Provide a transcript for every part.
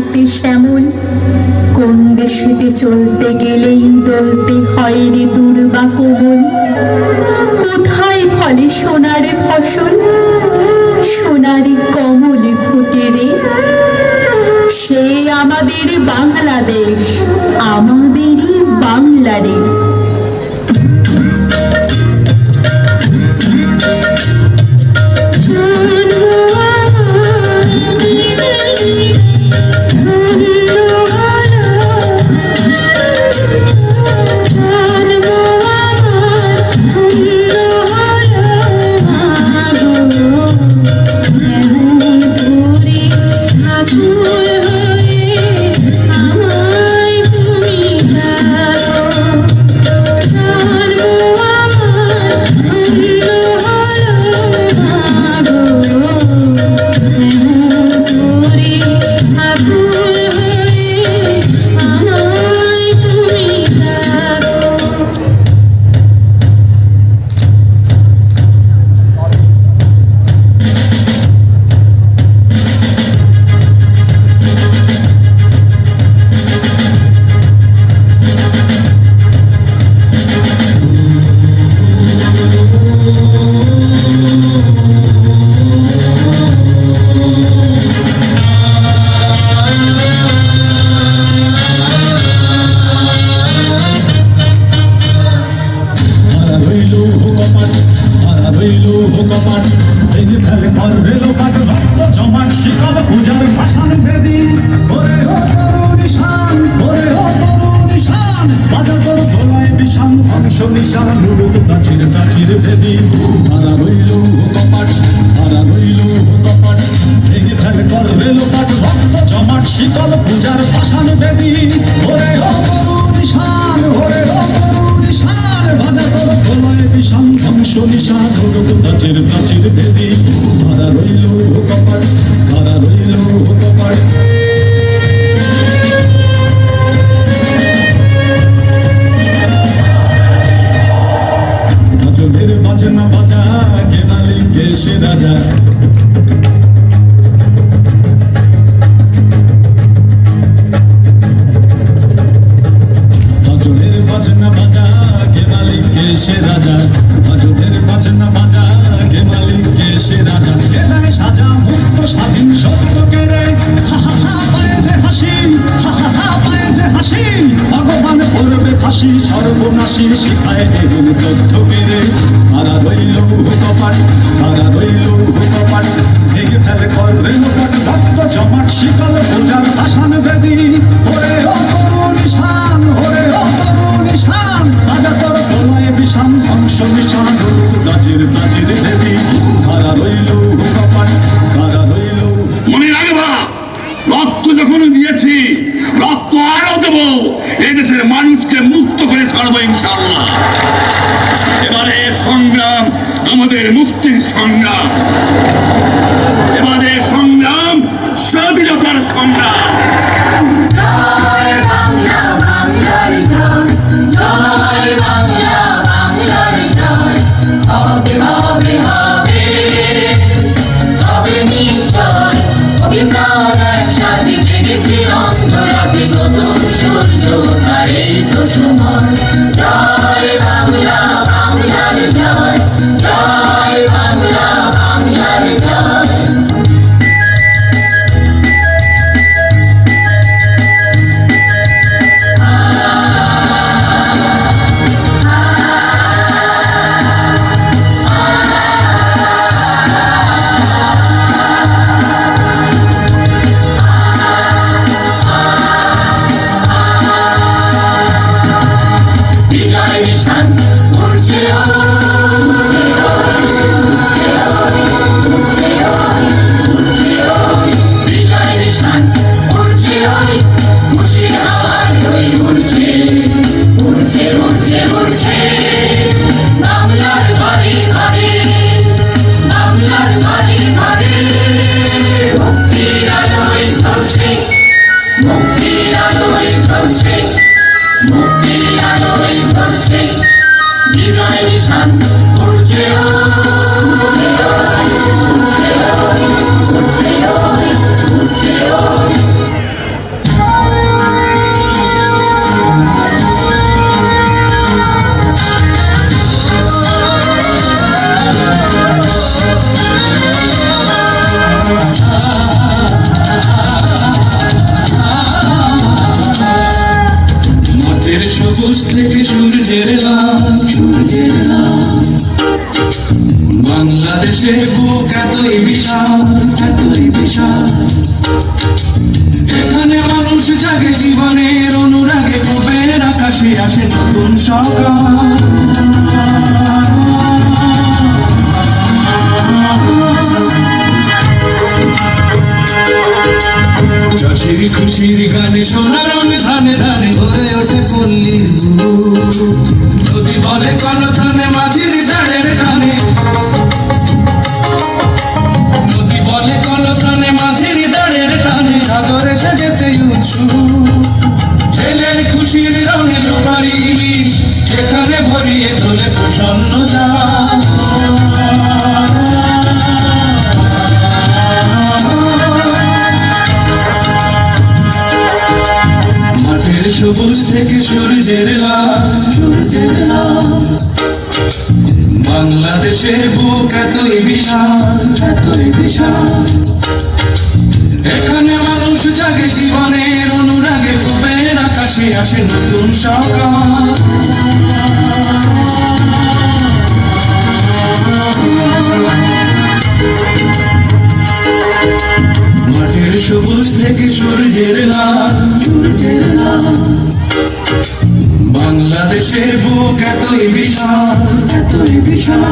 সাথে শ্যামল। কোন দেশেতে চলতে গেলেই দলতে হয় রে দুর্বা কোমল। কোথায় ফলে সোনার ফসল, সোনারি কমলে ফোটে রে। সে আমাদের বাংলাদেশ, আমাদেরই বাংলা রে। সর্বনাশী শিখায় দেবেন তথ্য পেরে। তারা রইল কপাট, তারা রইল কপাট, ভেঙে ফেলে করবে লোপাট। রক্ত জমাট শিকল বোঝার ভাষান বেদি। ওরে ও তরু নিশান, ওরে ও তরু নিশান, রাজা তোর প্রলয়ে বিষান ধ্বংস নিশান। গাছের গাছের বেদি। তারা রইল কপাট, তারা রইল। মনে রাখবা, রক্ত যখন দিয়েছি রক্ত আরো দেবো। এদেশের মানুষকে মুক্ত করে ছাড়বো ইনশাআল্লাহ। এবারে সংগ্রাম আমাদের মুক্তির সংগ্রাম, এবারে সংগ্রাম স্বাধীনতার সংগ্রাম। জয় বাংলা, বাংলার জয়, জয় বাংলা, বাংলার জয়। হবে হবে হবে, হবে নিশ্চয়। অভিমান একসাথে জেগেছে অন্তরাতে, নতুন সূর্য ওঠার এই তো সময়। জয় বাংলা, বাংলার জয়, জয় বাংলা, বাংলার জয়। বাংলাদেশের বুক এতই বিশাল, এতই বিশাল, এখানে মানুষ জাগে জীবনের অনুরাগে, পূবের আকাশে আসে নতুন সকাল। চাষির খুশির গানে সোনার ধানে ধানে ভরে ওঠে পল্লীর বুক। নদী বলে কলতানে মাঝির দাঁড়ের টানে, নদী বলে কলতানে মাঝির দাঁড়ের টানে, সাগরে সাজেতে উৎসুক। ছেলের খুশির রঙে রূপালী ইলিশ, সেখানে ভরিয়ে তোলে প্রসন্ন চাঁদ। মাঠের সবুজ থেকে সূর্যের লাল, সূর্যের লাল, বাংলাদেশের বুক এতই বিশাল, এতই বিশাল, এখানে মানুষ জাগে জীবনের অনুরাগে, পূবের আকাশে আসে নতুন সকাল। মাঠের সবুজ থেকে সূর্যের লাল, সূর্যের লাল, বাংলাদেশের বুক এতই বিশাল, এতই বিশাল।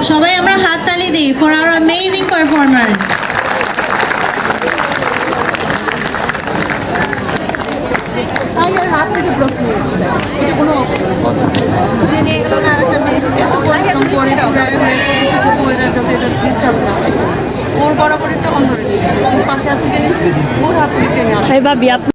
সবাই আমরা হাততালি দিই ফর আওয়ার অ্যামেজিং পারফরম্যান্স। ওর বরাবর একটা অন্য পাশে আছে ওর হাত থেকে